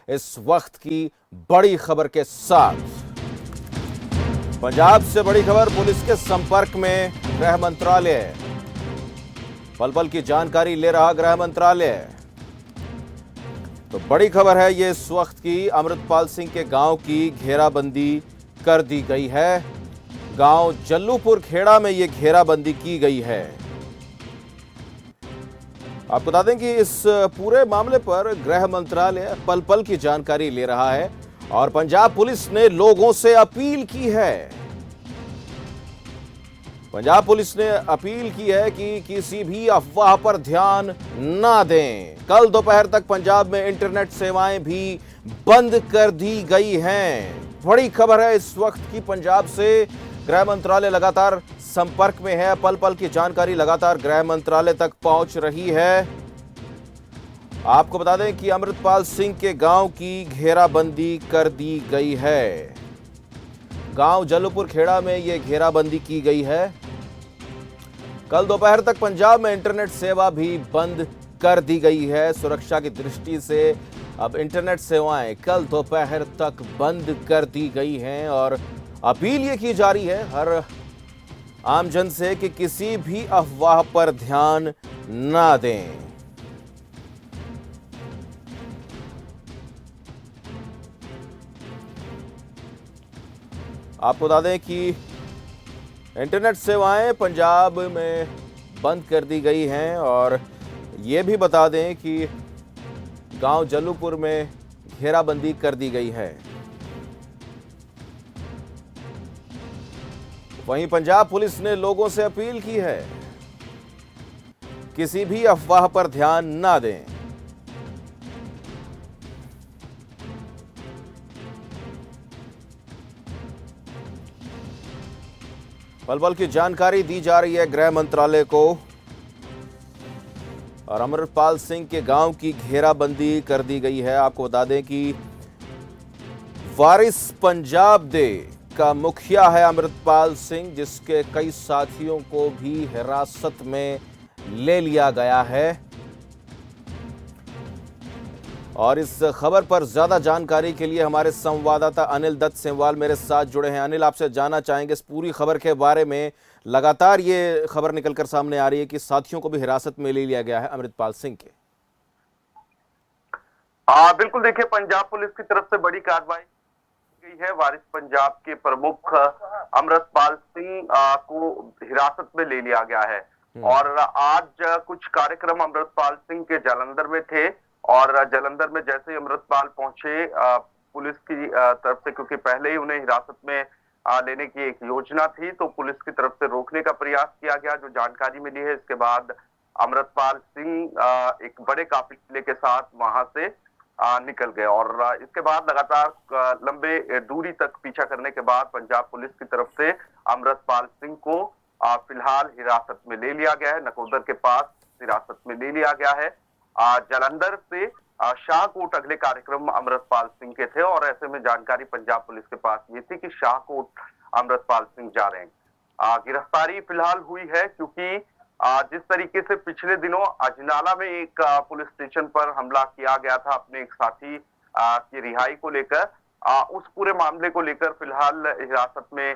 इस वक्त की बड़ी खबर के साथ पंजाब से बड़ी खबर, पुलिस के संपर्क में गृह मंत्रालय। पल पल की जानकारी ले रहा गृह मंत्रालय। तो बड़ी खबर है ये इस वक्त की, अमृतपाल सिंह के गांव की घेराबंदी कर दी गई है। गांव जल्लूपुर खेड़ा में ये घेराबंदी की गई है। आपको बता दें कि इस पूरे मामले पर गृह मंत्रालय पल पल की जानकारी ले रहा है और पंजाब पुलिस ने लोगों से अपील की है। पंजाब पुलिस ने अपील की है कि किसी भी अफवाह पर ध्यान ना दें। कल दोपहर तक पंजाब में इंटरनेट सेवाएं भी बंद कर दी गई हैं। बड़ी खबर है इस वक्त की पंजाब से। गृह मंत्रालय लगातार संपर्क में है, पल पल की जानकारी लगातार गृह मंत्रालय तक पहुंच रही है। आपको बता दें कि अमृतपाल सिंह के गांव की घेराबंदी कर दी गई है। गांव जल्लूपुर खेड़ा में यह घेराबंदी की गई है। कल दोपहर तक पंजाब में इंटरनेट सेवा भी बंद कर दी गई है। सुरक्षा की दृष्टि से अब इंटरनेट सेवाएं कल दोपहर तक बंद कर दी गई हैं और अपील ये की जा रही है हर आमजन से कि किसी भी अफवाह पर ध्यान ना दें। आपको बता दें कि इंटरनेट सेवाएं पंजाब में बंद कर दी गई हैं और ये भी बता दें कि गांव जल्लूपुर में घेराबंदी कर दी गई है। वहीं पंजाब पुलिस ने लोगों से अपील की है किसी भी अफवाह पर ध्यान ना दें। पल पल की जानकारी दी जा रही है गृह मंत्रालय को और अमृतपाल सिंह के गांव की घेराबंदी कर दी गई है। आपको बता दें कि वारिस पंजाब दे का मुखिया है अमृतपाल सिंह, जिसके कई साथियों को भी हिरासत में ले लिया गया है। और इस खबर पर ज्यादा जानकारी के लिए हमारे संवाददाता अनिल दत्त सेमवाल मेरे साथ जुड़े हैं। अनिल, आपसे जानना चाहेंगे इस पूरी खबर के बारे में। लगातार ये खबर निकलकर सामने आ रही है कि साथियों को भी हिरासत में ले लिया गया है अमृतपाल सिंह के। बिल्कुल, देखिए, पंजाब पुलिस की तरफ से बड़ी कार्रवाई गई है। वारिस पंजाब के प्रमुख अमृतपाल सिंह को हिरासत में ले लिया गया है और आज कुछ कार्यक्रम अमृतपाल सिंह के जालंधर में थे और जालंधर में जैसे ही अमृतपाल पहुंचे पुलिस की तरफ से, क्योंकि पहले ही उन्हें हिरासत में लेने की एक योजना थी, तो पुलिस की तरफ से रोकने का प्रयास किया गया। जो जानकारी मिली है, इसके बाद अमृतपाल सिंह एक बड़े काफिले के साथ वहां से निकल गए और इसके बाद लगातार लंबे दूरी तक पीछा करने के बाद पंजाब पुलिस की तरफ से अमृतपाल सिंह को फिलहाल हिरासत में ले लिया गया है। नकोदर के पास हिरासत में ले लिया गया है। जालंधर से शाहकोट अगले कार्यक्रम अमृतपाल सिंह के थे और ऐसे में जानकारी पंजाब पुलिस के पास ये थी कि शाहकोट अमृतपाल सिंह जा रहे हैं। गिरफ्तारी फिलहाल हुई है क्योंकि जिस तरीके से पिछले दिनों अजनाला में एक पुलिस स्टेशन पर हमला किया गया था अपने एक साथी की रिहाई को लेकर, उस पूरे मामले को लेकर फिलहाल हिरासत में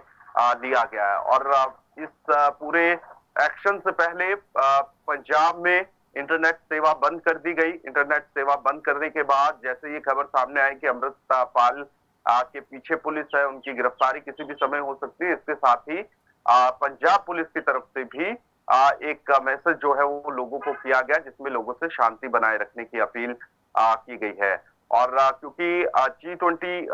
लिया गया है। और इस पूरे एक्शन से पहले पंजाब में इंटरनेट सेवा बंद कर दी गई। इंटरनेट सेवा बंद करने के बाद जैसे ये खबर सामने आई कि अमृतपाल के पीछे पुलिस है, उनकी गिरफ्तारी किसी भी समय हो सकती है, इसके साथ ही पंजाब पुलिस की तरफ से भी एक मैसेज जो है वो लोगों को किया गया, जिसमें लोगों से शांति बनाए रखने की अपील की गई है। और क्योंकि G20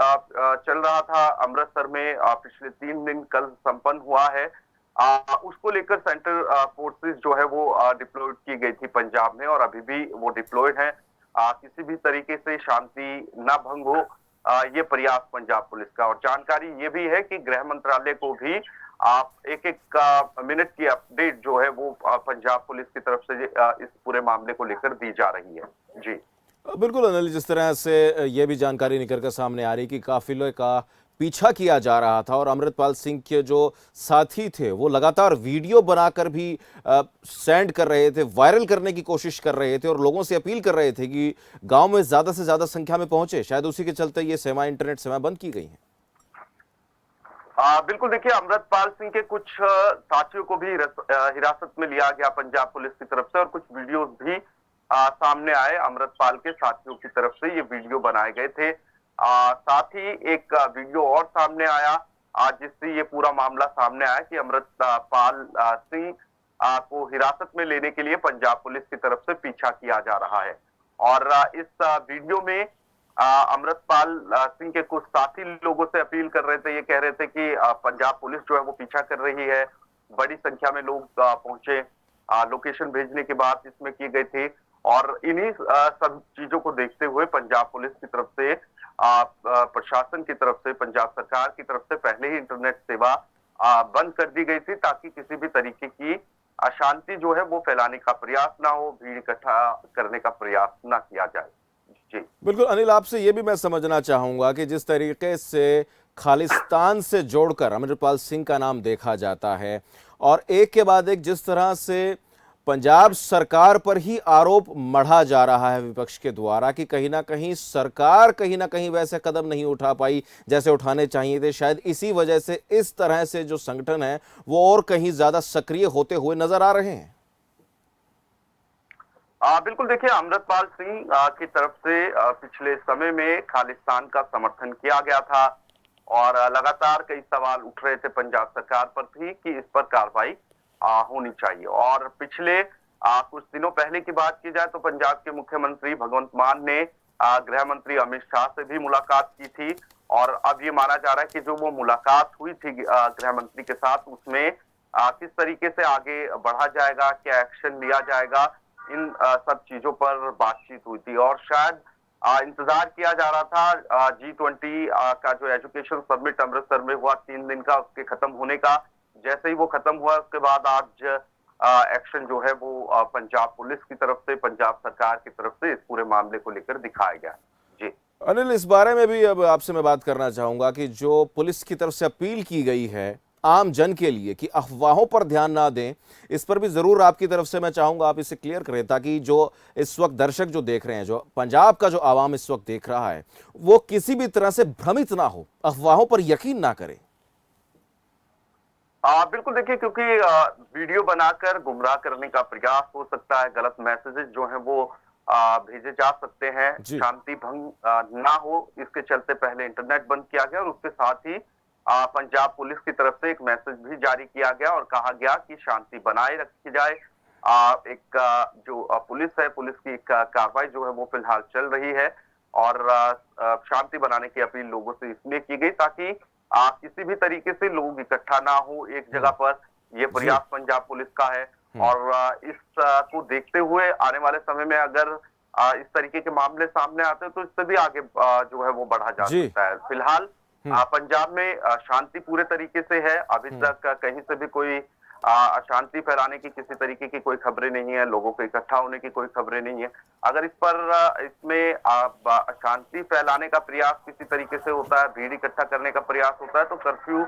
चल रहा था अमृतसर में, पिछले 3 दिन कल संपन्न हुआ है, उसको लेकर सेंट्रल फोर्सेस जो है वो डिप्लॉयड की गई थी पंजाब में और अभी भी वो डिप्लॉयड है। किसी भी तरीके से शांति न भंग हो, ये प्रयास पंजाब पुलिस का। और जानकारी ये भी है कि गृह मंत्रालय को भी एक एक मिनट की अपडेट जो है वो पंजाब पुलिस की तरफ से इस पूरे मामले को लेकर दी जा रही है। जी बिल्कुल अनिल, जिस तरह से ये भी जानकारी निकल कर सामने आ रही कि काफिले का पीछा किया जा रहा था और अमृतपाल सिंह के जो साथी थे वो लगातार वीडियो बनाकर भी सेंड कर रहे थे, वायरल करने की कोशिश कर रहे थे और लोगों से अपील कर रहे थे कि गांव में ज्यादा से ज्यादा संख्या में पहुंचे। शायद उसी के चलते ये सेवाएं, इंटरनेट सेवाएं बंद की गई हैं। बिल्कुल, देखिए, अमृतपाल सिंह के कुछ साथियों को भी हिरासत में लिया गया पंजाब पुलिस की तरफ से, और कुछ वीडियोस भी सामने आए अमृतपाल के साथियों की तरफ से। ये वीडियो बनाए गए थे। साथ ही एक वीडियो और सामने आया जिससे ये पूरा मामला सामने आया कि अमृतपाल सिंह को हिरासत में लेने के लिए पंजाब पुलिस की तरफ से पीछा किया जा रहा है। और इस वीडियो में अमृतपाल सिंह के कुछ साथी लोगों से अपील कर रहे थे, ये कह रहे थे कि पंजाब पुलिस जो है वो पीछा कर रही है। बड़ी संख्या में लोग पहुंचे, लोकेशन भेजने की बात इसमें की गई थी। और इन्हीं सब चीजों को देखते हुए पंजाब पुलिस की तरफ से, प्रशासन की तरफ से, पंजाब सरकार की तरफ से पहले ही इंटरनेट सेवा बंद कर दी गई थी, ताकि किसी भी तरीके की अशांति जो है वो फैलाने का प्रयास ना हो, भीड़ इकट्ठा करने का प्रयास ना किया जाए। जी बिल्कुल अनिल, आपसे ये भी मैं समझना चाहूंगा कि जिस तरीके से खालिस्तान से जोड़कर अमृतपाल सिंह का नाम देखा जाता है और एक के बाद एक जिस तरह से पंजाब सरकार पर ही आरोप मढ़ा जा रहा है विपक्ष के द्वारा कि कहीं ना कहीं सरकार कहीं ना कहीं वैसे कदम नहीं उठा पाई जैसे उठाने चाहिए थे, शायद इसी वजह से इस तरह से जो संगठन है वो और कहीं ज्यादा सक्रिय होते हुए नजर आ रहे हैं। बिल्कुल, देखिए, अमृतपाल सिंह की तरफ से पिछले समय में खालिस्तान का समर्थन किया गया था, और लगातार कई सवाल उठ रहे थे पंजाब सरकार पर भी कि इस पर कार्रवाई होनी चाहिए। और पिछले कुछ दिनों पहले की बात की जाए तो पंजाब के मुख्यमंत्री भगवंत मान ने गृह मंत्री अमित शाह से भी मुलाकात की थी। और अब ये माना जा रहा है कि जो वो मुलाकात हुई थी गृह मंत्री के साथ, उसमें किस तरीके से आगे बढ़ा जाएगा, क्या एक्शन लिया जाएगा, इन सब चीजों पर बातचीत हुई थी। और शायद इंतजार किया जा रहा था G20 का जो एजुकेशन समिट अमृतसर में हुआ 3 दिन का, उसके खत्म होने का। जैसे ही वो खत्म हुआ उसके बाद आज एक्शन जो है वो पंजाब पुलिस की तरफ से, पंजाब सरकार की तरफ से इस पूरे मामले को लेकर दिखाया गया। जी अनिल, इस बारे में भी अब आपसे मैं बात करना चाहूंगा कि जो पुलिस की तरफ से अपील की गई है आम जन के लिए कि अफवाहों पर ध्यान ना दें, इस पर भी जरूर आपकी तरफ से मैं चाहूंगा आप इसे क्लियर करें, ताकि जो इस वक्त दर्शक जो देख रहे हैं, जो पंजाब का जो आवाम इस वक्त देख रहा है, वो किसी भी तरह से भ्रमित ना हो, अफवाहों पर यकीन ना करे। बिल्कुल, देखिए, क्योंकि वीडियो बनाकर गुमराह करने का प्रयास हो सकता है, गलत मैसेजेस जो हैं वो भेजे जा सकते हैं, जी शांति भंग ना हो, इसके चलते पहले इंटरनेट बंद किया गया। और उसके साथ ही पंजाब पुलिस की तरफ से एक मैसेज भी जारी किया गया और कहा गया कि शांति बनाए रखी जाए। एक जो पुलिस है, पुलिस की एक कार्रवाई जो है वो फिलहाल चल रही है, और शांति बनाने की अपील लोगों से इसलिए की गई ताकि किसी भी तरीके से लोग इकट्ठा ना हो एक जगह पर। ये जी प्रयास पंजाब पुलिस का है। और इस को देखते हुए आने वाले समय में अगर इस तरीके के मामले सामने आते हैं तो इससे भी आगे जो है वो बढ़ा जा जी सकता है। फिलहाल पंजाब में शांति पूरे तरीके से है। अभी तक कहीं से भी कोई अशांति फैलाने की किसी तरीके की कोई खबरें नहीं है, लोगों को इकट्ठा होने की कोई खबरें नहीं है। अगर इस पर इसमें अशांति फैलाने का प्रयास किसी तरीके से होता है, भीड़ इकट्ठा करने का प्रयास होता है, तो कर्फ्यू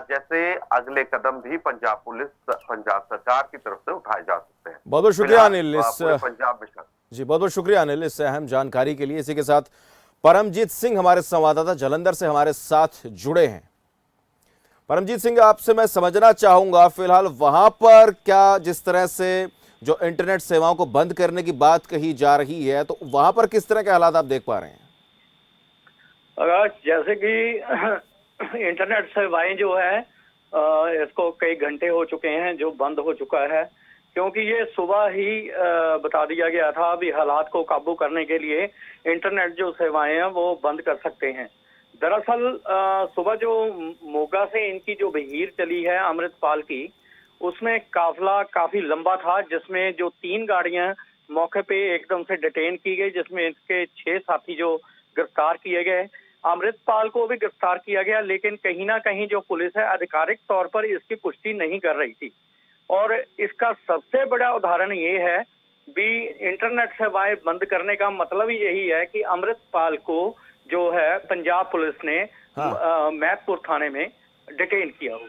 जैसे अगले कदम भी पंजाब पुलिस, पंजाब सरकार की तरफ से उठाए जा सकते हैं। बहुत बहुत शुक्रिया अनिल पूरे पंजाब में जी बहुत बहुत शुक्रिया अनिल इस अहम जानकारी के लिए। इसी के साथ परमजीत सिंह हमारे संवाददाता जालंधर से हमारे साथ जुड़े हैं। परमजीत सिंह, आपसे मैं समझना चाहूंगा फिलहाल वहां पर क्या जिस तरह से जो इंटरनेट सेवाओं को बंद करने की बात कही जा रही है, तो वहां पर किस तरह के हालात आप देख पा रहे हैं? जैसे कि इंटरनेट सेवाएं जो है इसको कई घंटे हो चुके हैं जो बंद हो चुका है, क्योंकि ये सुबह ही बता दिया गया था अभी हालात को काबू करने के लिए इंटरनेट जो सेवाएं हैं वो बंद कर सकते हैं। दरअसल सुबह जो मोगा से इनकी जो भीड़ चली है अमृतपाल की, उसमें काफिला काफी लंबा था, जिसमें जो 3 गाड़ियां मौके पे एकदम से डिटेन की गई, जिसमें इसके 6 साथी जो गिरफ्तार किए गए। अमृतपाल को भी गिरफ्तार किया गया, लेकिन कहीं ना कहीं जो पुलिस है आधिकारिक तौर पर इसकी पुष्टि नहीं कर रही थी। और इसका सबसे बड़ा उदाहरण ये है भी इंटरनेट सेवाएं बंद करने का मतलब ही यही है कि अमृतपाल को जो है पंजाब पुलिस ने हाँ। मैदपुर थाने में डिटेन किया हो।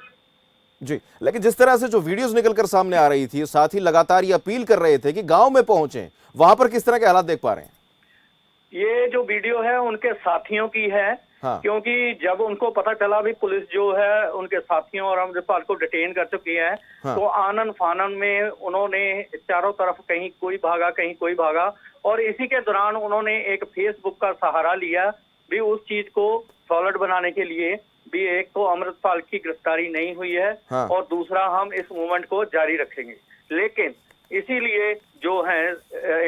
जी, लेकिन जिस तरह से जो वीडियोस निकलकर सामने आ रही थी, साथ ही लगातार ये अपील कर रहे थे कि गांव में पहुंचे, वहां पर किस तरह के हालात देख पा रहे हैं? ये जो वीडियो है उनके साथियों की है। हाँ। क्योंकि जब उनको पता चला भी पुलिस जो है उनके साथियों और अमृतपाल को डिटेन कर चुकी है, हाँ। तो आनन फानन में उन्होंने चारों तरफ कहीं कोई भागा कहीं कोई भागा, और इसी के दौरान उन्होंने एक फेसबुक का सहारा लिया भी उस चीज को सॉलिड बनाने के लिए भी। एक तो अमृतपाल की गिरफ्तारी नहीं हुई है, हाँ। और दूसरा हम इस मूवमेंट को जारी रखेंगे। लेकिन इसीलिए जो है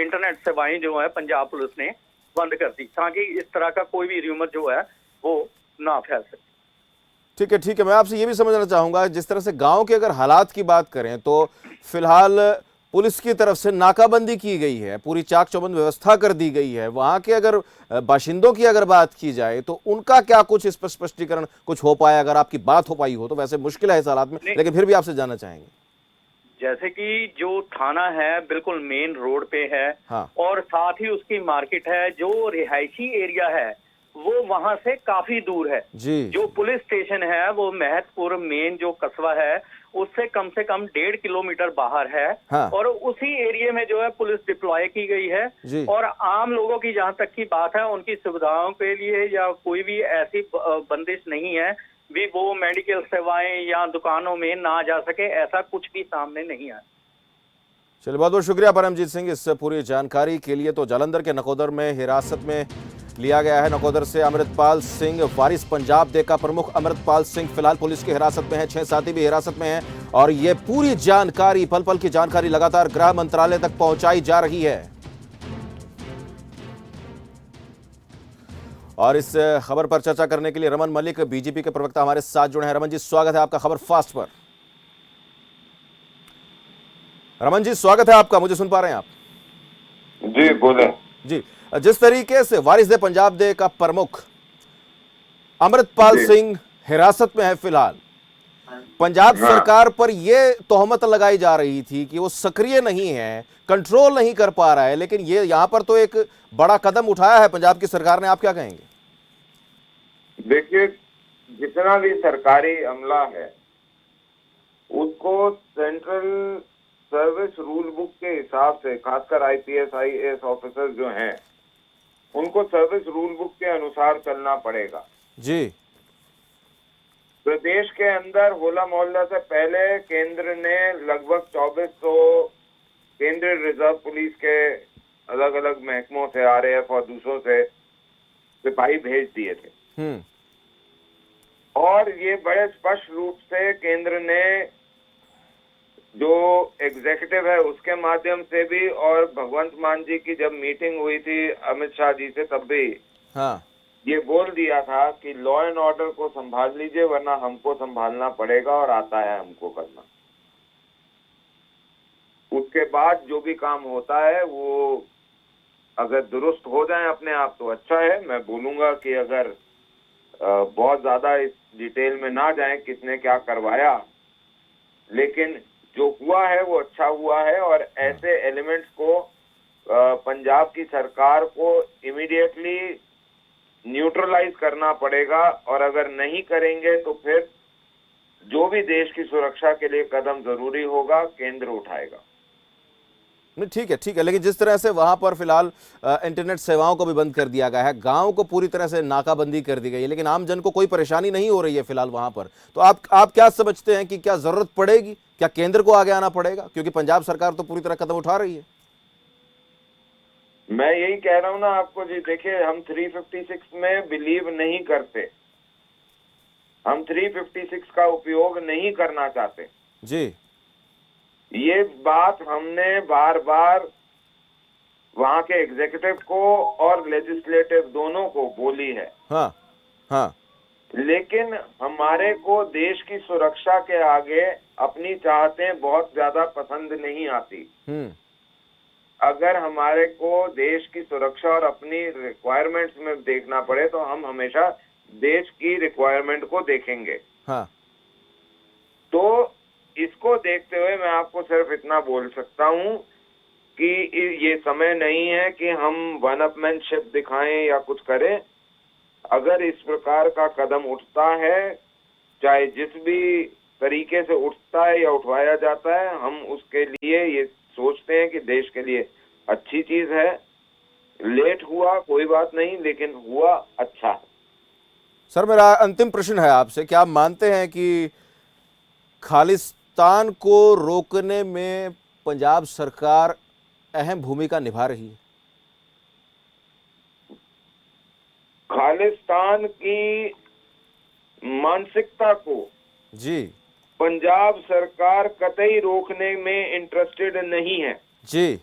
इंटरनेट सेवाएं जो है पंजाब पुलिस ने बंद कर दी, ताकि इस तरह का कोई भी र्यूमर जो है वो ना फैल सके। ठीक है, मैं आपसे ये भी समझना चाहूंगा, जिस तरह से गांव के अगर हालात की बात करें तो फिलहाल पुलिस की तरफ से नाकाबंदी की गई है, पूरी चाक चौबंद व्यवस्था कर दी गई है। वहां के अगर बाशिंदों की अगर बात की जाए तो उनका क्या कुछ स्पष्टीकरण कुछ हो पाया? अगर आपकी बात हो पाई हो तो, वैसे मुश्किल है इस हालात में, लेकिन फिर भी आपसे जानना चाहेंगे। जैसे कि जो थाना है बिल्कुल मेन रोड पे है। हाँ। और साथ ही उसकी मार्केट है, जो रिहायशी एरिया है वो वहां से काफी दूर है जी। जो पुलिस स्टेशन है वो महतपुर मेन जो कस्बा है उससे कम 1.5 किलोमीटर बाहर है। हाँ। और उसी एरिया में जो है पुलिस डिप्लॉय की गई है जी। और आम लोगों की जहां तक की बात है उनकी सुविधाओं के लिए या कोई भी ऐसी बंदिश नहीं है भी वो मेडिकल सेवाएं या दुकानों में ना जा सके, ऐसा कुछ भी सामने नहीं आया। चलिए, बहुत बहुत शुक्रिया परमजीत सिंह इस पूरी जानकारी के लिए। तो जालंधर के नकोदर में हिरासत में लिया गया है, नकोदर से अमृतपाल सिंह वारिस पंजाब डे का प्रमुख अमृतपाल सिंह फिलहाल पुलिस की हिरासत में है, 6 साथी भी हिरासत में हैं और ये पूरी जानकारी, पल पल की जानकारी लगातार गृह मंत्रालय तक पहुंचाई जा रही है। और इस खबर पर चर्चा करने के लिए रमन मलिक बीजेपी के प्रवक्ता हमारे साथ जुड़े हैं। रमन जी, स्वागत है आपका खबर फास्ट पर। रमन जी, स्वागत है आपका, मुझे सुन पा रहे हैं आप? जी बोले। जी, जिस तरीके से वारिस डे पंजाब डे का प्रमुख अमृतपाल सिंह हिरासत में है फिलहाल, पंजाब सरकार पर यह तोहमत लगाई जा रही थी कि वो सक्रिय नहीं है, कंट्रोल नहीं कर पा रहा है, लेकिन ये यहां पर तो एक बड़ा कदम उठाया है पंजाब की सरकार ने, आप क्या कहेंगे? देखिए, जितना भी सरकारी अमला है उसको सेंट्रल सर्विस रूल बुक के हिसाब से, खासकर आईपीएस आईएएस ऑफिसर जो हैं उनको सर्विस रूल बुक के अनुसार चलना पड़ेगा। जी। प्रदेश के अंदर होला मोहल्ला से पहले केंद्र ने लगभग 2400 केंद्रीय रिजर्व पुलिस के अलग अलग महकमों से, आरएएफ और दूसरों से सिपाही भेज दिए थे। और ये बड़े स्पष्ट रूप से केंद्र ने जो एग्जीक्यूटिव है उसके माध्यम से भी, और भगवंत मान जी की जब मीटिंग हुई थी अमित शाह जी से तब भी हाँ। ये बोल दिया था कि लॉ एंड ऑर्डर को संभाल लीजिए वरना हमको संभालना पड़ेगा और आता है हमको करना। उसके बाद जो भी काम होता है वो अगर दुरुस्त हो जाए अपने आप तो अच्छा है। मैं बोलूंगा कि अगर बहुत ज्यादा इस डिटेल में ना जाए किसने क्या करवाया, लेकिन जो हुआ है वो अच्छा हुआ है। और ऐसे एलिमेंट्स को पंजाब की सरकार को इमीडिएटली न्यूट्रलाइज करना पड़ेगा, और अगर नहीं करेंगे तो फिर जो भी देश की सुरक्षा के लिए कदम जरूरी होगा केंद्र उठाएगा। नहीं, ठीक है, लेकिन जिस तरह से वहां पर फिलहाल इंटरनेट सेवाओं को भी बंद कर दिया गया है, गांव को पूरी तरह से नाकाबंदी कर दी गई है, लेकिन आम जन को कोई परेशानी नहीं हो रही है फिलहाल वहां पर, तो आप क्या समझते हैं कि क्या जरूरत पड़ेगी, क्या केंद्र को आगे आना पड़ेगा? क्योंकि पंजाब सरकार तो पूरी तरह कदम उठा रही है। मैं यही कह रहा हूं ना आपको जी, देखिए हम 356 में बिलीव नहीं करते, हम 356 का उपयोग नहीं करना चाहते जी। ये बात हमने बार बार वहां के एग्जीक्यूटिव को और लेजिस्लेटिव दोनों को बोली है। हाँ। हाँ। लेकिन हमारे को देश की सुरक्षा के आगे अपनी चाहतें बहुत ज्यादा पसंद नहीं आती। अगर हमारे को देश की सुरक्षा और अपनी रिक्वायरमेंट्स में देखना पड़े तो हम हमेशा देश की रिक्वायरमेंट को देखेंगे। हाँ। तो इसको देखते हुए मैं आपको सिर्फ इतना बोल सकता हूं कि ये समय नहीं है कि हम वन अपमैनशिप दिखाएं या कुछ करें। अगर इस प्रकार का कदम उठता है, चाहे जिस भी तरीके से उठता है या उठवाया जाता है, हम उसके लिए ये सोचते हैं कि देश के लिए अच्छी चीज है। लेट हुआ कोई बात नहीं, लेकिन हुआ अच्छा है। सर, मेरा अंतिम प्रश्न है आपसे, क्या आप मानते हैं कि खालिस्तान को रोकने में पंजाब सरकार अहम भूमिका निभा रही है? खालिस्तान की मानसिकता को जी पंजाब सरकार कतई रोकने में इंटरेस्टेड नहीं है। जी।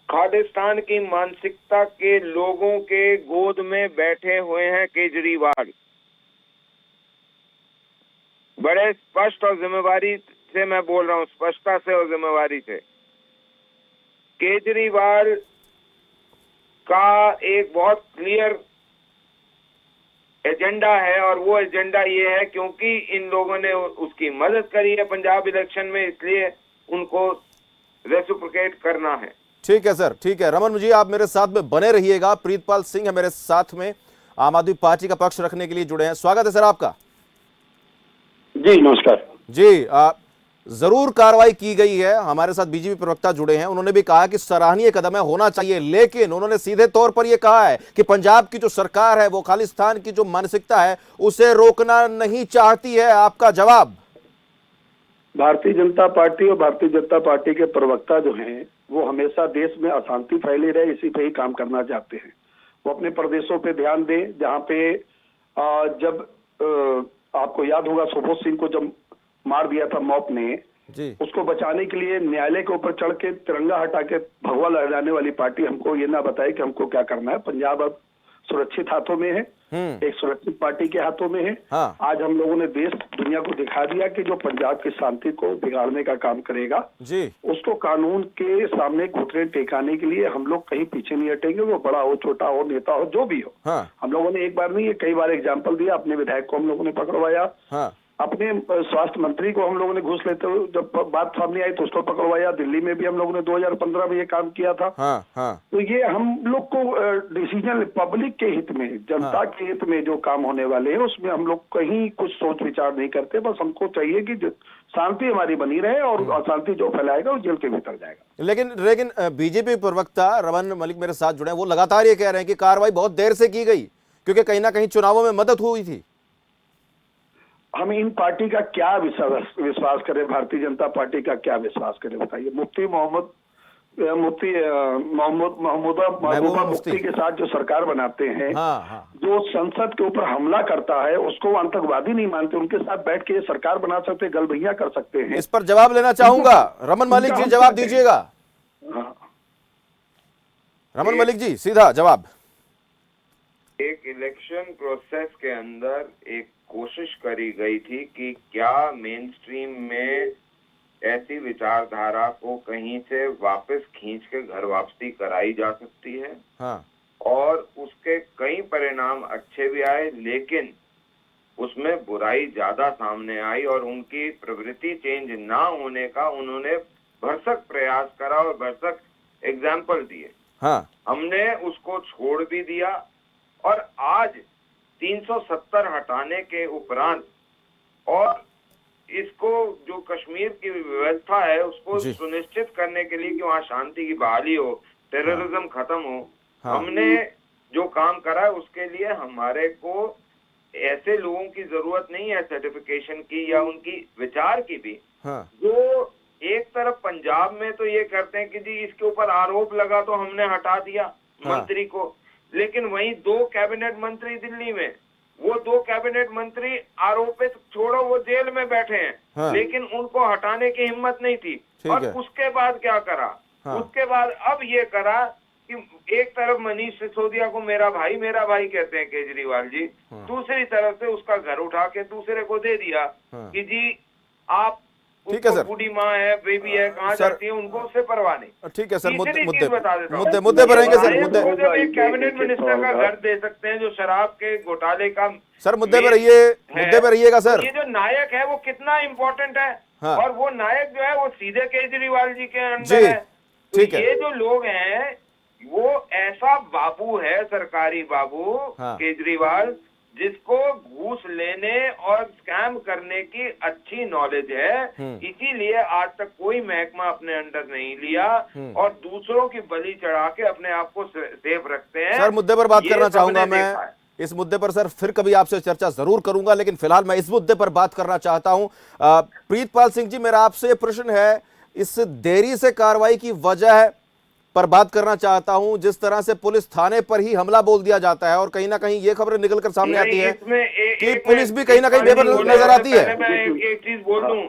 खालिस्तान की मानसिकता के लोगों के गोद में बैठे हुए हैं केजरीवाल। बड़े स्पष्ट और जिम्मेवारी से मैं बोल रहा हूं, स्पष्टता से और जिम्मेवारी से। केजरीवाल का एक बहुत क्लियर एजेंडा है, और वो एजेंडा ये है क्योंकि इन लोगों ने उसकी मदद करी है पंजाब इलेक्शन में, इसलिए उनको रेसिप्रोकेट करना है। ठीक है सर, ठीक है। रमन जी, आप मेरे साथ में बने रहिएगा। प्रीतपाल सिंह है मेरे साथ में, आम आदमी पार्टी का पक्ष रखने के लिए जुड़े हैं। स्वागत है सर आपका। जी नमस्कार जी, जरूर कार्रवाई की गई है। हमारे साथ बीजेपी प्रवक्ता जुड़े हैं, उन्होंने भी कहा कि सराहनीय कदम है, होना चाहिए, लेकिन उन्होंने सीधे तौर पर यह कहा है कि पंजाब की जो सरकार है वो खालिस्तान की जो मानसिकता है उसे रोकना नहीं चाहती है। आपका जवाब? भारतीय जनता पार्टी और भारतीय जनता पार्टी के प्रवक्ता जो हैं वो हमेशा देश में अशांति फैली रहे इसी पे ही काम करना चाहते हैं। वो अपने प्रदेशों पे ध्यान दें जहाँ पे जब आपको याद होगा सुबोध सिंह को जब मार दिया था मौत ने, जी। उसको बचाने के लिए न्यायालय के ऊपर चढ़ के तिरंगा हटा के भगवा लहराने वाली पार्टी हमको ये ना बताए कि हमको क्या करना है। पंजाब अब सुरक्षित हाथों में है, एक सुरक्षित पार्टी के हाथों में है। हाँ। आज हम लोगों ने देश दुनिया को दिखा दिया कि जो पंजाब की शांति को बिगाड़ने का काम करेगा जी, उसको कानून के सामने घुटने टेकाने के लिए हम लोग कहीं पीछे नहीं हटेंगे। वो बड़ा हो, छोटा हो, नेता हो, जो भी हो। हाँ। हम लोगों ने एक बार नहीं, ये कई बार एग्जाम्पल दिया। अपने विधायक को हम लोगों ने पकड़वाया, हाँ। अपने स्वास्थ्य मंत्री को हम लोगों ने घूस लेते हुए जब बात सामने आई तो उसको पकड़वाया। दिल्ली में भी हम लोगों ने 2015 में ये काम किया था। हाँ। हाँ। तो ये हम लोग को डिसीजन पब्लिक के हित में, जनता के हित में जो काम होने वाले हैं उसमें हम लोग कहीं कुछ सोच विचार नहीं करते। बस हमको चाहिए कि शांति हमारी बनी रहे और अशांति जो फैलाएगा वो जेल के भीतर जाएगा। लेकिन बीजेपी प्रवक्ता रमन मलिक मेरे साथ जुड़े हैं, वो लगातार ये कह रहे हैं कि कार्रवाई बहुत देर से की गई क्योंकि कहीं ना कहीं चुनावों में मदद हुई थी। हम इन पार्टी का क्या विश्वास करें, भारतीय जनता पार्टी का क्या विश्वास करें बताइए। महबूबा मुफ्ती के साथ जो सरकार बनाते हैं, हाँ, हाँ। जो संसद के ऊपर हमला करता है उसको आतंकवादी नहीं मानते, उनके साथ बैठ के सरकार बना सकते, गलभैया कर सकते हैं। इस पर जवाब लेना चाहूंगा। रमन मलिक जी, जवाब दीजिएगा। रमन मलिक जी, सीधा जवाब। एक इलेक्शन प्रोसेस के अंदर एक कोशिश करी गई थी कि क्या मेन स्ट्रीम में ऐसी विचारधारा को कहीं से वापस खींच के घर वापसी कराई जा सकती है। हाँ। और उसके कई परिणाम अच्छे भी आए, लेकिन उसमें बुराई ज्यादा सामने आई और उनकी प्रवृत्ति चेंज ना होने का उन्होंने भरसक प्रयास करा और भरसक एग्जाम्पल दिए। हाँ। हमने उसको छोड़ भी दिया और आज 370 हटाने के उपरांत और इसको जो कश्मीर की व्यवस्था है उसको सुनिश्चित करने के लिए कि वहाँ शांति की बहाली हो, टेररिज्म खत्म हो, हमने जो काम करा है उसके लिए हमारे को ऐसे लोगों की जरूरत नहीं है सर्टिफिकेशन की या उनकी विचार की भी, जो एक तरफ पंजाब में तो ये करते हैं कि जी इसके ऊपर आरोप लगा तो हमने हटा दिया मंत्री को, लेकिन वहीं 2 कैबिनेट मंत्री दिल्ली में, वो 2 कैबिनेट मंत्री आरोपित छोड़ो वो जेल में बैठे हैं, लेकिन उनको हटाने की हिम्मत नहीं थी। और उसके बाद क्या करा, उसके बाद अब ये करा कि एक तरफ मनीष सिसोदिया को मेरा भाई कहते हैं केजरीवाल जी, दूसरी तरफ से उसका घर उठा के दूसरे को दे दिया कि जी आप ठीक है सर, बूढ़ी माँ है, बेबी है, कहाँ जाती है, उनको उससे परवाह नहीं। ठीक है सर, मुद्दे पर रहेंगे सर। मुद्दे एक कैबिनेट मिनिस्टर का घर दे सकते हैं जो शराब के घोटाले का सर, मुद्दे पर रहिएगा सर। ये जो नायक है वो कितना इम्पोर्टेंट है, और वो नायक जो है वो सीधे केजरीवाल जी के अंदर है। ठीक है। ये जो लोग हैं वो ऐसा बाबू है, सरकारी बाबू हाँ। केजरीवाल, जिसको घूस लेने और स्कैम करने की अच्छी नॉलेज है। इसीलिए आज तक कोई महकमा अपने अंडर नहीं लिया और दूसरों की बलि चढ़ा के अपने आप को सेफ रखते हैं। सर मुद्दे पर बात ये करना चाहूंगा सबने मैं, देखा है। इस मुद्दे पर सर फिर कभी आपसे चर्चा जरूर करूंगा, लेकिन फिलहाल मैं इस मुद्दे पर बात करना चाहता हूं। प्रीतपाल सिंह जी, मेरा आपसे प्रश्न है, इस देरी से कार्रवाई की वजह पर बात करना चाहता हूं। जिस तरह से पुलिस थाने पर ही हमला बोल दिया जाता है और कहीं ना कहीं ये खबरें निकलकर सामने आती है कि पुलिस भी कहीं ना कहीं बेबस नजर आती है। मैं एक चीज बोल दूं,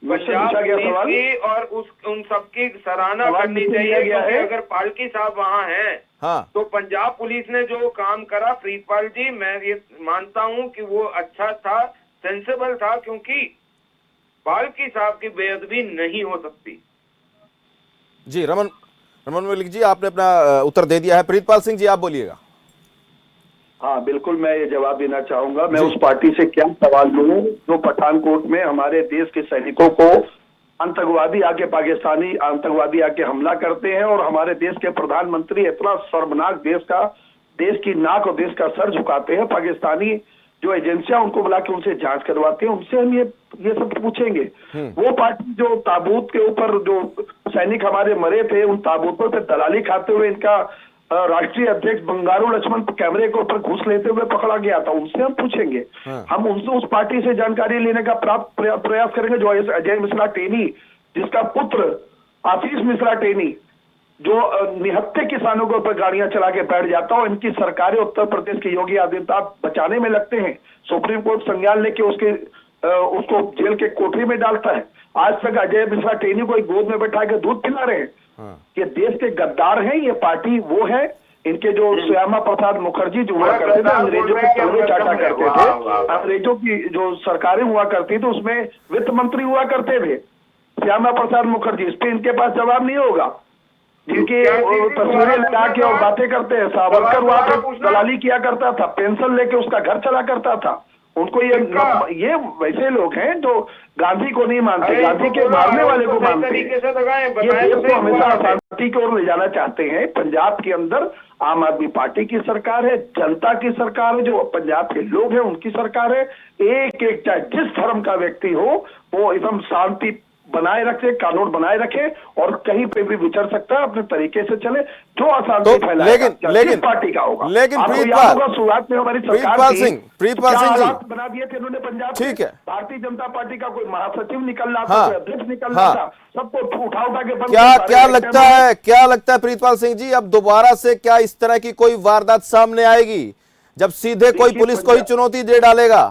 पंजाब पुलिस की और उन सबकी सराहना करनी चाहिए, क्योंकि अगर पालकी साहब वहाँ हैं हाँ। तो पंजाब पुलिस ने जो काम करा, प्रीतपाल जी, मैं ये मानता हूँ कि वो अच्छा था, सेंसेबल था, क्योंकि पालकी साहब की बेअदबी नहीं हो सकती। जी रमन मलिक जी, आपने अपना उत्तर दे दिया है। प्रीतपाल सिंह जी, आप बोलिएगा। हाँ बिल्कुल, मैं ये जवाब देना चाहूंगा। मैं उस पार्टी से क्या सवाल लूं जो पठानकोट में हमारे देश के सैनिकों को आतंकवादी आके, पाकिस्तानी आतंकवादी आके हमला करते हैं और हमारे देश के प्रधानमंत्री इतना शर्मनाक देश की नाक और देश का सर झुकाते हैं। पाकिस्तानी जो एजेंसियां उनको बुला के उनसे जांच करवाते हैं, उनसे हम ये सब पूछेंगे। वो पार्टी जो ताबूत के ऊपर जो सैनिक हमारे मरे थे, उन ताबूतों पे दलाली खाते हुए इनका राष्ट्रीय अध्यक्ष बंगारू लक्ष्मण कैमरे के ऊपर घूस लेते हुए पकड़ा गया था, उनसे हम पूछेंगे। हम उनसे उस पार्टी से जानकारी लेने का प्रयास करेंगे जो अजय मिश्रा टेनी, जिसका पुत्र आशीष मिश्रा टेनी, जो निहत्थे किसानों के ऊपर गाड़ियां चला के बैठ जाता है और इनकी सरकारें उत्तर प्रदेश के योगी आदित्यनाथ बचाने में लगते हैं। सुप्रीम कोर्ट संज्ञान लेके उसको जेल के कोठरी में डालता है। आज तक अजय मिश्रा टेनी को एक गोद में बैठा के दूध पिला रहे हैं। ये देश के गद्दार हैं, ये पार्टी वो है। इनके जो श्यामा प्रसाद मुखर्जी जो हुआ करते थे, अंग्रेजों के तलवे चाटा करते थे, अंग्रेजों की जो सरकारें हुआ करती थी उसमें वित्त मंत्री हुआ करते थे श्यामा प्रसाद मुखर्जी। इस पे इनके पास जवाब नहीं होगा, जिनकी तस्वीरें लगा के और बातें करते हैं। सावरकर वहां पे दलाली किया करता था, पेंशन लेके उसका घर चला करता था। उनको ये वैसे लोग हैं जो गांधी को नहीं मानते, गांधी के मारने वाले को मानते हैं। ये देश को हमेशा अशांति की ओर ले जाना चाहते हैं। पंजाब के अंदर आम आदमी पार्टी की सरकार है, जनता की सरकार है, जो पंजाब के लोग हैं उनकी सरकार है। एक चाहे जिस धर्म का व्यक्ति हो, वो एकदम शांति बनाए रखे, कानून बनाए रखे और कहीं पे भी विचर सकता है, अपने तरीके से चले। जो अशांति फैलाएगा लेकिन पार्टी का होगा। लेकिन शुरुआत में हमारी प्रीतपाल सिंह जी बना दिए थे इन्होंने पंजाब। ठीक है, भारतीय जनता पार्टी का कोई महासचिव निकल रहा था, कोई अध्यक्ष निकल रहा था, सबको उठा के बंद। क्या लगता है प्रीतपाल सिंह जी, अब दोबारा से क्या इस तरह की कोई वारदात सामने आएगी जब सीधे कोई पुलिस को ही चुनौती दे डालेगा?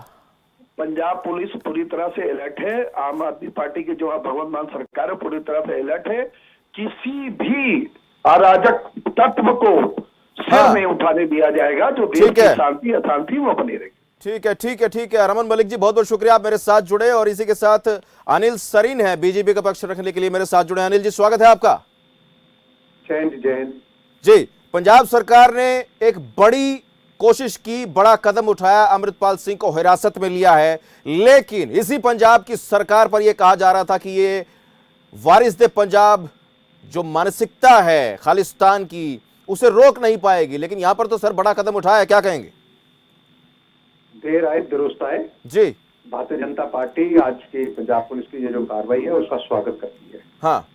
पंजाब पुलिस पूरी तरह से अलर्ट है। आम आदमी पार्टी की जो भगवंत मान सरकार है पूरी तरह से अलर्ट है। किसी भी अराजक तत्व को सिर नहीं उठाने दिया जाएगा। जो देश की शांति अशांति वो बनी रहेगी। ठीक है। रमन मलिक जी, बहुत बहुत शुक्रिया, आप मेरे साथ जुड़े। और इसी के साथ अनिल सरीन है, बीजेपी का पक्ष रखने के लिए मेरे साथ जुड़े। अनिल जी, स्वागत है आपका। जय हिंद जी। पंजाब सरकार ने एक बड़ी कोशिश की, बड़ा कदम उठाया, अमृतपाल सिंह को हिरासत में लिया है, लेकिन इसी पंजाब की सरकार पर यह कहा जा रहा था कि ये वारिस दे पंजाब जो मानसिकता है खालिस्तान की, उसे रोक नहीं पाएगी। लेकिन यहां पर तो सर बड़ा कदम उठाया है, क्या कहेंगे? देर आए दुरुस्त आए जी। भारतीय जनता पार्टी आज की पंजाब पुलिस की ये जो कार्रवाई है उसका स्वागत करती है। हाँ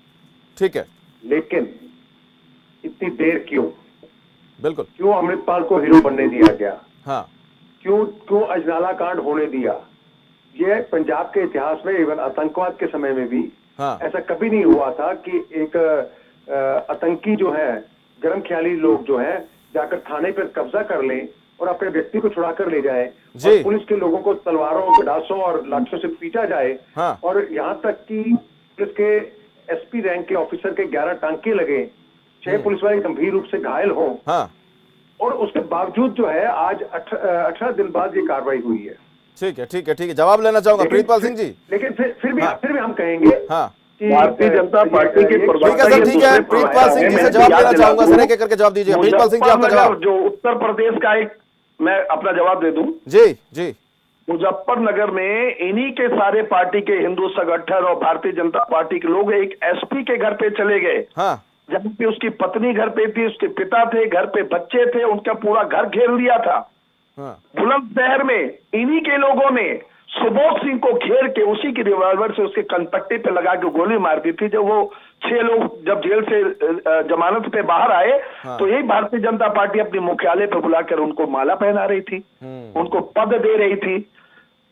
ठीक है, लेकिन इतनी देर क्यों? बिल्कुल, क्यों अमृतपाल को हीरो बनने दिया गया? हाँ, क्यों अजनाला कांड होने दिया? ये पंजाब के इतिहास में, इवन आतंकवाद के समय में भी हाँ, ऐसा कभी नहीं हुआ था कि एक आतंकी जो है, गर्म ख्याली लोग जो है, जाकर थाने पर कब्जा कर लें और अपने व्यक्ति को छुड़ा कर ले जाए और पुलिस के लोगों को तलवारों, गडासों और लाठियों से पीटा जाए। हाँ, और यहाँ तक कि पुलिस के एसपी रैंक के ऑफिसर के 11 टांके लगे, 6 पुलिस वाले गंभीर रूप से घायल हो। हाँ, और उसके बावजूद जो है आज 18 दिन बाद ये कार्रवाई हुई है। ठीक है। जवाब लेना चाहूंगा प्रीतपाल सिंह जी। लेकिन फिर भी हम कहेंगे भारतीय जनता पार्टी के ठीक है, प्रीतपाल सिंह जी से जवाब देना चाहूंगा सर, एक करके जवाब दीजिए। प्रीतपाल सिंह जी, आपका जवाब। जो उत्तर प्रदेश का एक, मैं अपना जवाब दे दूं। जी। मुजफ्फरनगर में इन्हीं के सारे पार्टी के हिंदू संगठन और भारतीय जनता पार्टी के लोग एक एसपी के घर पे चले गए। हाँ, जहाँ पे उसकी पत्नी घर पे थी, उसके पिता थे, घर पे बच्चे थे, उनका पूरा घर घेर लिया था। हाँ। बुलंदशहर में इन्हीं के लोगों ने सुबोध सिंह को घेर के उसी की रिवॉल्वर से उसके कनपट्टी पे लगा के गोली मार दी थी। जब वो 6 लोग जब जेल से जमानत पे बाहर आए, हाँ। तो यही भारतीय जनता पार्टी अपने मुख्यालय पे बुलाकर उनको माला पहना रही थी, उनको पद दे रही थी।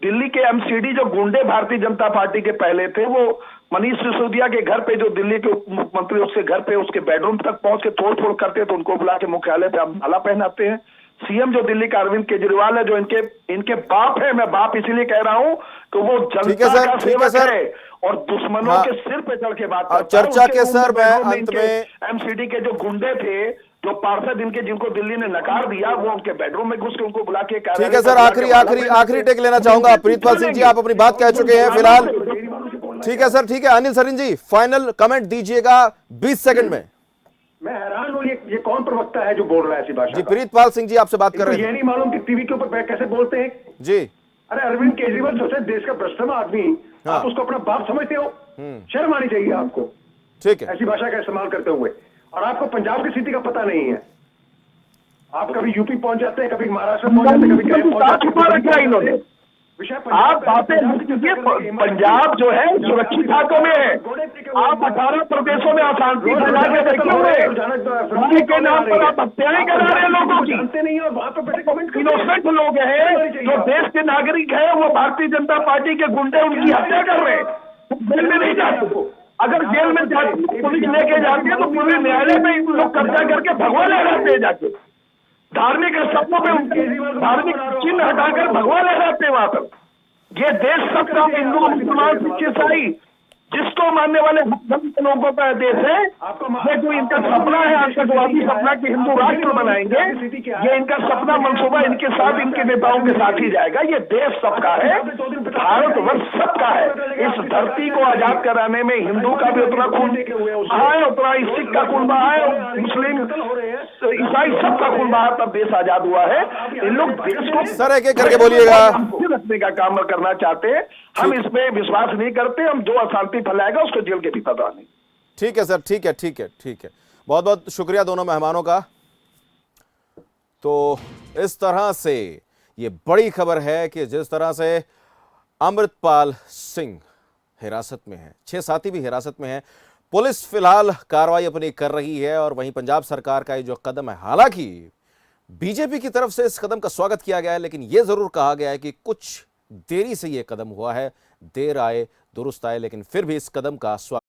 दिल्ली के एमसीडी जो गुंडे भारतीय जनता पार्टी के पहले थे, वो मनीष सिसोदिया के घर पे, जो दिल्ली के उप मुख्यमंत्री, उसके घर पे उसके बेडरूम तक पहुंच के तोड़ फोड़ करते तो उनको बुला के मुख्यालय पे अब माला पहनाते हैं। सीएम जो दिल्ली का अरविंद केजरीवाल है, जो इनके बाप है, मैं बाप इसीलिए कह रहा हूं कि वो जनता का सेवक है और दुश्मनों के सिर पे चढ़ के बात करता है। चर्चा के सर मैं अंत में एमसीडी के जो गुंडे थे, जो पार्षद इनके, जिनको दिल्ली ने नकार दिया, वो उनके बेडरूम में घुस के उनको बुला के, ठीक है सर, आखिरी टेक लेना चाहूंगा। प्रीतपाल सिंह जी, आप अपनी बात कह चुके हैं फिलहाल। ठीक है सर, ठीक है। अनिल सरीन जी, फाइनल कमेंट दीजिएगा 20 सेकंड में। मैं हैरान हूँ, ये कौन प्रवक्ता है जो बोल रहा है ऐसी भाषा? जी, प्रीतपाल सिंह जी आपसे बात कर रहे हैं। ये नहीं मालूम कि टीवी के ऊपर कैसे बोलते हैं जी। अरे अरविंद केजरीवाल सबसे देश का भ्रष्टतम आदमी, हाँ। आप उसको अपना बाप समझते हो? शर्म आनी चाहिए आपको, ठीक है, ऐसी भाषा का इस्तेमाल करते हुए। और आपको पंजाब की स्थिति का पता नहीं है। आप कभी यूपी पहुंच जाते हैं, कभी महाराष्ट्र पहुंच जाते हैं, कभी कहीं पहुंच जाते हैं। इन्होंने आप बातें कीजिए। पंजाब जो है सुरक्षित हाथों में है। आप 18 प्रदेशों में अशांति फैला के देखे हुए के नाम पर आप हत्याएं करा रहे हैं लोगों की। जानते नहीं हो, वहां पे इनोसेंट लोग हैं, जो देश के नागरिक हैं, वो भारतीय जनता पार्टी के गुंडे उनकी हत्या कर रहे हैं। जेल में नहीं जाते। अगर जेल में जाते, पुलिस लेके जाती है, तो पुलिस न्यायालय में इन लोग कब्जा करके भगवा लहराते हैं जाके। धार्मिक स्थलों पे उनके धार्मिक चिन्ह हटाकर भगवा लहराते हैं वहां पर। ये देश सबका, हिंदू, मुसलमान, सिख, ईसाई, जिसको मानने वाले लोगों का देश है। ये जो इनका सपना है, आतंकवादी सपना कि हिंदू राष्ट्र बनाएंगे, ये इनका सपना मंसूबा इनके साथ, इनके नेताओं के साथ ही जाएगा। ये देश सबका है, भारतवर्ष सबका है। इस धरती को आजाद कराने में हिंदू का भी उतना खून बहा है, उतना ही सिख का खून बहा है, मुस्लिम, ईसाई सबका खून बहा, तब देश आजाद हुआ है। इन लोग देश को सर एक एक करके बोलिएगा, रखने का काम करना चाहते हैं। हम इसमें विश्वास नहीं करते। हम जो अशांति फैलाएगा उसको जेल के भीतर डालेंगे। ठीक है सर, ठीक है, ठीक है, ठीक है। बहुत बहुत शुक्रिया दोनों मेहमानों का। तो इस तरह से ये बड़ी खबर है कि जिस तरह से अमृतपाल सिंह हिरासत में है, 6 साथी भी हिरासत में हैं। पुलिस फिलहाल कार्रवाई अपनी कर रही है और वहीं पंजाब सरकार का ये जो कदम है, हालांकि बीजेपी की तरफ से इस कदम का स्वागत किया गया है, लेकिन यह जरूर कहा गया है कि कुछ देरी से यह कदम हुआ है, देर आए दुरुस्त आए, लेकिन फिर भी इस कदम का स्वागत